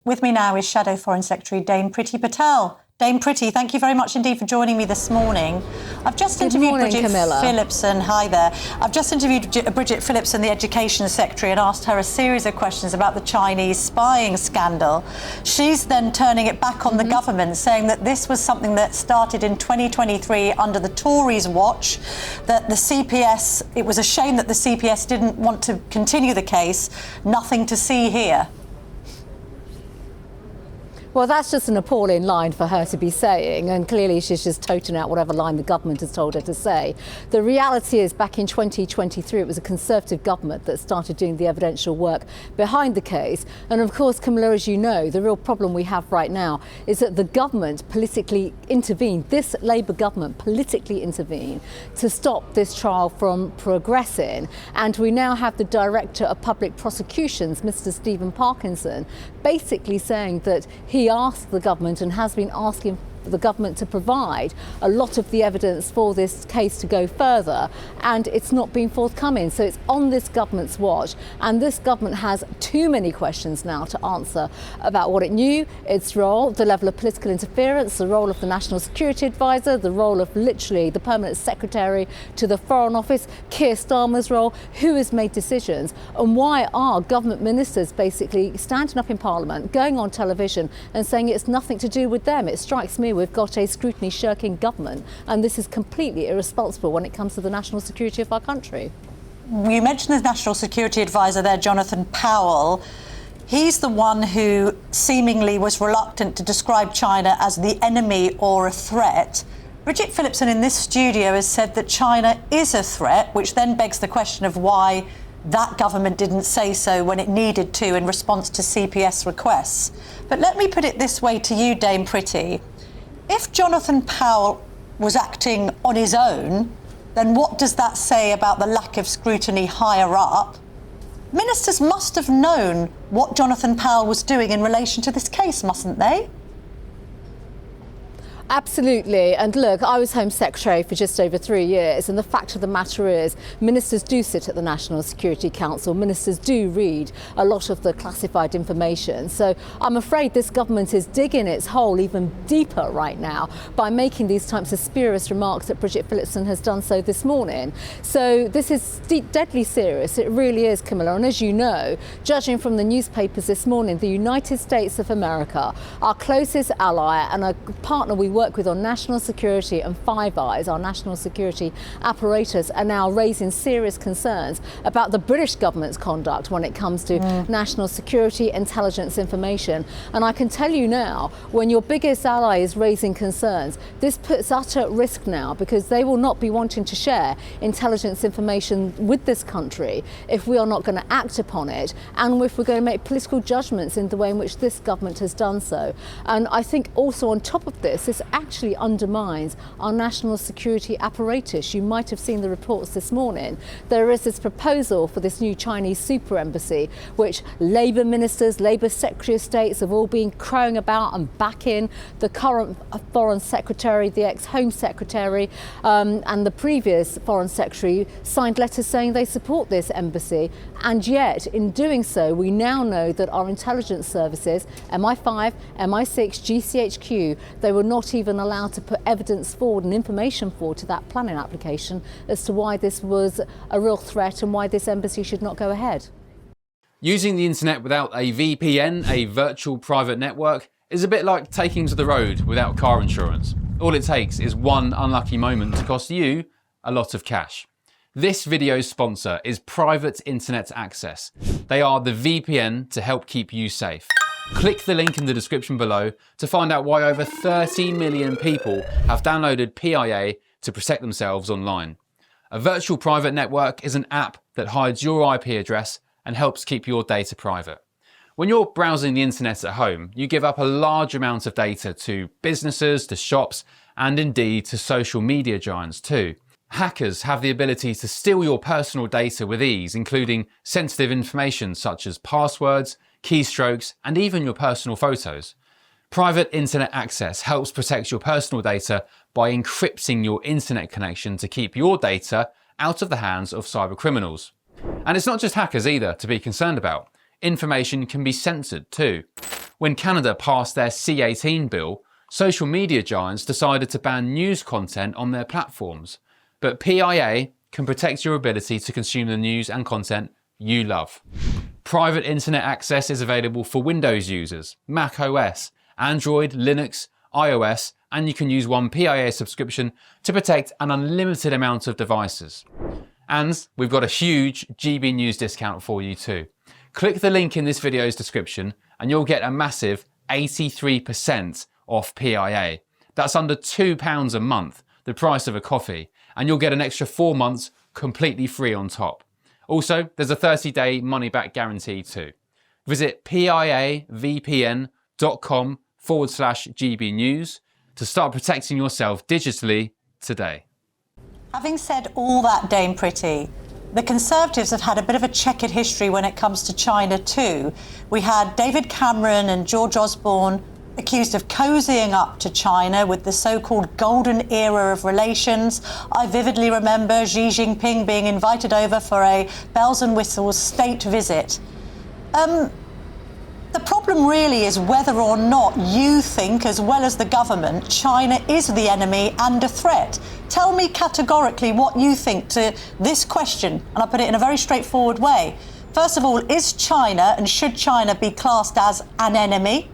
With me now is Shadow Foreign Secretary Dame Priti Patel. Dame Priti, thank you very much indeed for joining me this morning. I've just interviewed Bridget Phillipson. Hi there. I've just interviewed Bridget Phillipson, the Education Secretary, and asked her a series of questions about the Chinese spying scandal. She's then turning it back on the government, saying that this was something that started in 2023 under the Tories' watch, that the CPS, it was a shame that the CPS didn't want to continue the case. Nothing to see here. Well, that's just an appalling line for her to be saying, and clearly she's just toting out whatever line the government has told her to say. The reality is, back in 2023, it was a Conservative government that started doing the evidential work behind the case. And of course, Camilla, as you know, the real problem we have right now is that the government politically intervened, this Labour government politically intervened to stop this trial from progressing. And we now have the Director of Public Prosecutions, Mr. Stephen Parkinson, basically saying that he asked the government and has been asking the government to provide a lot of the evidence for this case to go further, and it's not been forthcoming. So it's on this government's watch, and this government has too many questions now to answer about what it knew, its role, the level of political interference, the role of the National Security Advisor, the role of literally the Permanent Secretary to the Foreign Office, Keir Starmer's role, who has made decisions, and why are government ministers basically standing up in Parliament, going on television and saying it's nothing to do with them. It strikes me we've got a scrutiny-shirking government, and this is completely irresponsible when it comes to the national security of our country. You mentioned the National Security Advisor there, Jonathan Powell. He's the one who seemingly was reluctant to describe China as the enemy or a threat. Bridget Phillipson in this studio has said that China is a threat, which then begs the question of why that government didn't say so when it needed to in response to CPS requests. But let me put it this way to you, Dame Priti. If Jonathan Powell was acting on his own, then what does that say about the lack of scrutiny higher up? Ministers must have known what Jonathan Powell was doing in relation to this case, mustn't they? Absolutely. And look, I was Home Secretary for just over 3 years, and the fact of the matter is ministers do sit at the National Security Council, ministers do read a lot of the classified information. So I'm afraid this government is digging its hole even deeper right now by making these types of spurious remarks that Bridget Phillipson has done so this morning. So this is deadly serious. It really is, Camilla. And as you know, judging from the newspapers this morning, the United States of America, our closest ally and a partner we work with on national security, and Five Eyes, our national security apparatus, are now raising serious concerns about the British government's conduct when it comes to national security intelligence information. And I can tell you now, when your biggest ally is raising concerns, this puts us at risk now, because they will not be wanting to share intelligence information with this country if we are not going to act upon it, and if we're going to make political judgments in the way in which this government has done so. And I think also on top of this actually undermines our national security apparatus. You might have seen the reports this morning. There is this proposal for this new Chinese super embassy, which Labour ministers, Labour Secretary of States have all been crowing about and backing. The current Foreign Secretary, the ex-Home Secretary, and the previous Foreign Secretary signed letters saying they support this embassy. And yet, in doing so, we now know that our intelligence services, MI5, MI6, GCHQ, they were not even allowed to put evidence forward and information forward to that planning application as to why this was a real threat and why this embassy should not go ahead. Using the internet without a VPN, a virtual private network, is a bit like taking to the road without car insurance. All it takes is one unlucky moment to cost you a lot of cash. This video's sponsor is Private Internet Access. They are the VPN to help keep you safe. Click the link in the description below to find out why over 30 million people have downloaded PIA to protect themselves online. A virtual private network is an app that hides your IP address and helps keep your data private. When you're browsing the internet at home, you give up a large amount of data to businesses, to shops, and indeed to social media giants too. Hackers have the ability to steal your personal data with ease, including sensitive information such as passwords, keystrokes, and even your personal photos. Private internet access helps protect your personal data by encrypting your internet connection to keep your data out of the hands of cyber criminals. And it's not just hackers either to be concerned about. Information can be censored too. When Canada passed their C18 bill, social media giants decided to ban news content on their platforms. But PIA can protect your ability to consume the news and content you love. Private internet access is available for Windows users, Mac OS, Android, Linux, iOS, and you can use one PIA subscription to protect an unlimited amount of devices. And we've got a huge GB News discount for you too. Click the link in this video's description and you'll get a massive 83% off PIA. That's under £2 a month, the price of a coffee, and you'll get an extra 4 months completely free on top. Also, there's a 30-day money-back guarantee too. Visit piavpn.com/GB News to start protecting yourself digitally today. Having said all that, Dame Priti, the Conservatives have had a bit of a checkered history when it comes to China too. We had David Cameron and George Osborne accused of cozying up to China with the so-called golden era of relations. I vividly remember Xi Jinping being invited over for a bells and whistles state visit. The problem really is whether or not you think, as well as the government, China is the enemy and a threat. Tell me categorically what you think to this question, and I'll put it in a very straightforward way. First of all, is China, and should China be classed as an enemy?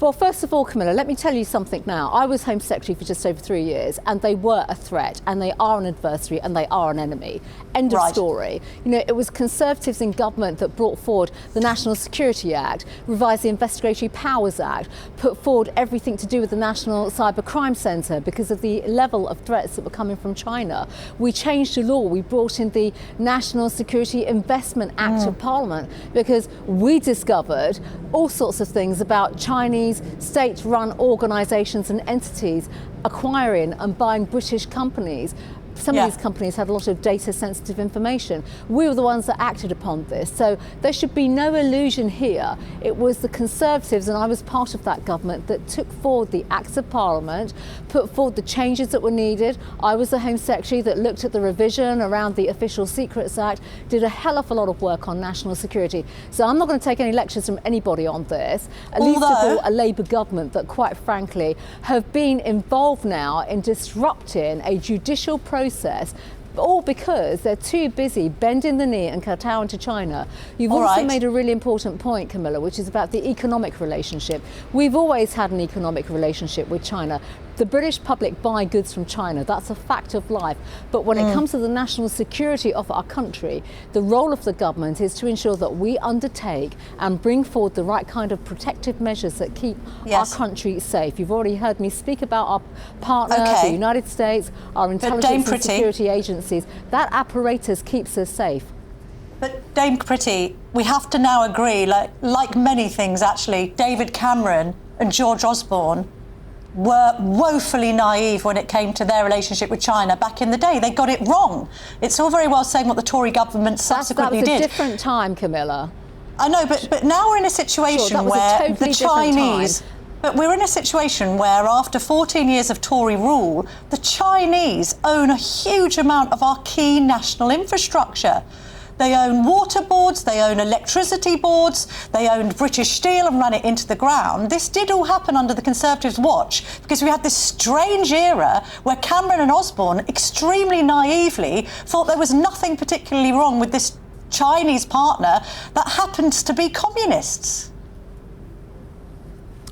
Well, first of all, Camilla, let me tell you something now. I was Home Secretary for just over 3 years, and they were a threat, and they are an adversary, and they are an enemy. End of story. You know, it was Conservatives in government that brought forward the National Security Act, revised the Investigatory Powers Act, put forward everything to do with the National Cybercrime Centre because of the level of threats that were coming from China. We changed the law. We brought in the National Security Investment Act of Parliament because we discovered all sorts of things about Chinese state-run organisations and entities acquiring and buying British companies. Some of these companies had a lot of data-sensitive information. We were the ones that acted upon this. So there should be no illusion here. It was the Conservatives, and I was part of that government, that took forward the Acts of Parliament, put forward the changes that were needed. I was the Home Secretary that looked at the revision around the Official Secrets Act, did a hell of a lot of work on national security. So I'm not going to take any lectures from anybody on this. At least of all, a Labour government that, quite frankly, have been involved now in disrupting a judicial process, all because they're too busy bending the knee and kowtowing to China. You've also made a really important point, Camilla, which is about the economic relationship. We've always had an economic relationship with China. The British public buy goods from China. That's a fact of life. But when it comes to the national security of our country, the role of the government is to ensure that we undertake and bring forward the right kind of protective measures that keep our country safe. You've already heard me speak about our partner, the United States, our intelligence and security agencies. That apparatus keeps us safe. But Dame Priti, we have to now agree, like many things actually, David Cameron and George Osborne were woefully naive when it came to their relationship with China back in the day. They got it wrong. It's all very well saying what the Tory government subsequently did. That was a different time, Camilla. I know, but now we're in a situation where the Chinese... But we're in a situation where after 14 years of Tory rule, the Chinese own a huge amount of our key national infrastructure. They own water boards, they own electricity boards, they owned British Steel and ran it into the ground. This did all happen under the Conservatives' watch because we had this strange era where Cameron and Osborne extremely naively thought there was nothing particularly wrong with this Chinese partner that happens to be communists.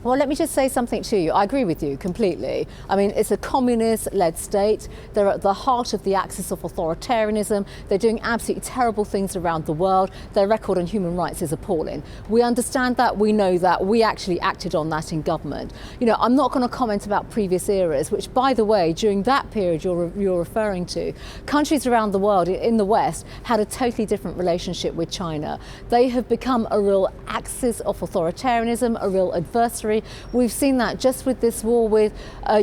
Well, let me just say something to you. I agree with you completely. I mean, it's a communist-led state. They're at the heart of the axis of authoritarianism. They're doing absolutely terrible things around the world. Their record on human rights is appalling. We understand that. We know that. We actually acted on that in government. You know, I'm not going to comment about previous eras, which, by the way, during that period you're referring to, countries around the world in the West had a totally different relationship with China. They have become a real axis of authoritarianism, a real adversary Secretary. We've seen that just with this war with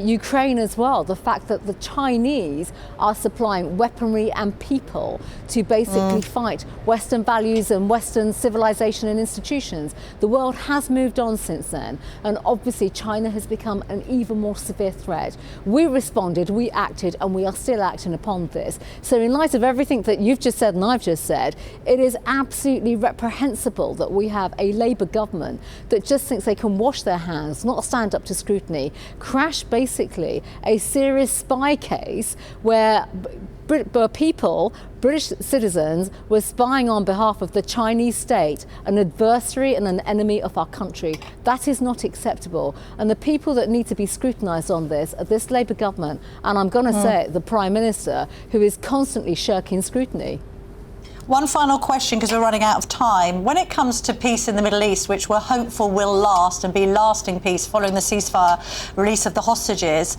Ukraine as well. The fact that the Chinese are supplying weaponry and people to basically fight Western values and Western civilization and institutions. The world has moved on since then, and obviously China has become an even more severe threat. We responded, we acted, and we are still acting upon this. So in light of everything that you've just said and I've just said, it is absolutely reprehensible that we have a Labour government that just thinks they can wash their hands, not stand up to scrutiny, crash basically a serious spy case where people, British citizens, were spying on behalf of the Chinese state, an adversary and an enemy of our country. That is not acceptable. And the people that need to be scrutinised on this are this Labour government, and I'm going to say it, the Prime Minister, who is constantly shirking scrutiny. One final question, because we're running out of time. When it comes to peace in the Middle East, which we're hopeful will last and be lasting peace following the ceasefire release of the hostages,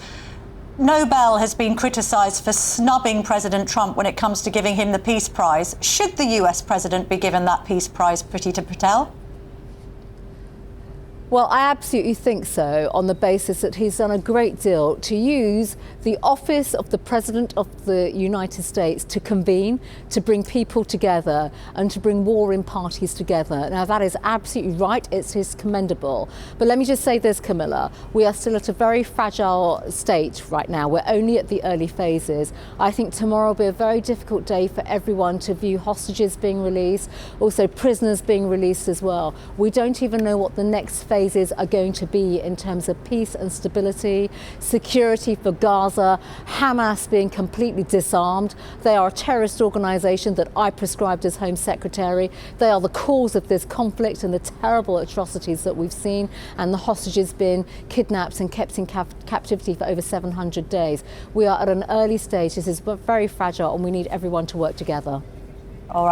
Nobel has been criticised for snubbing President Trump when it comes to giving him the Peace Prize. Should the US president be given that Peace Prize, Priti Patel? Well, I absolutely think so, on the basis that he's done a great deal to use the office of the President of the United States to convene, to bring people together and to bring warring parties together. Now, that is absolutely right. It's commendable. But let me just say this, Camilla. We are still at a very fragile state right now. We're only at the early phases. I think tomorrow will be a very difficult day for everyone to view hostages being released, also prisoners being released as well. We don't even know what the next phases are going to be in terms of peace and stability, security for Gaza, Hamas being completely disarmed. They are a terrorist organisation that I prescribed as Home Secretary. They are the cause of this conflict and the terrible atrocities that we've seen, and the hostages being kidnapped and kept in captivity for over 700 days. We are at an early stage. This is very fragile, and we need everyone to work together. All right.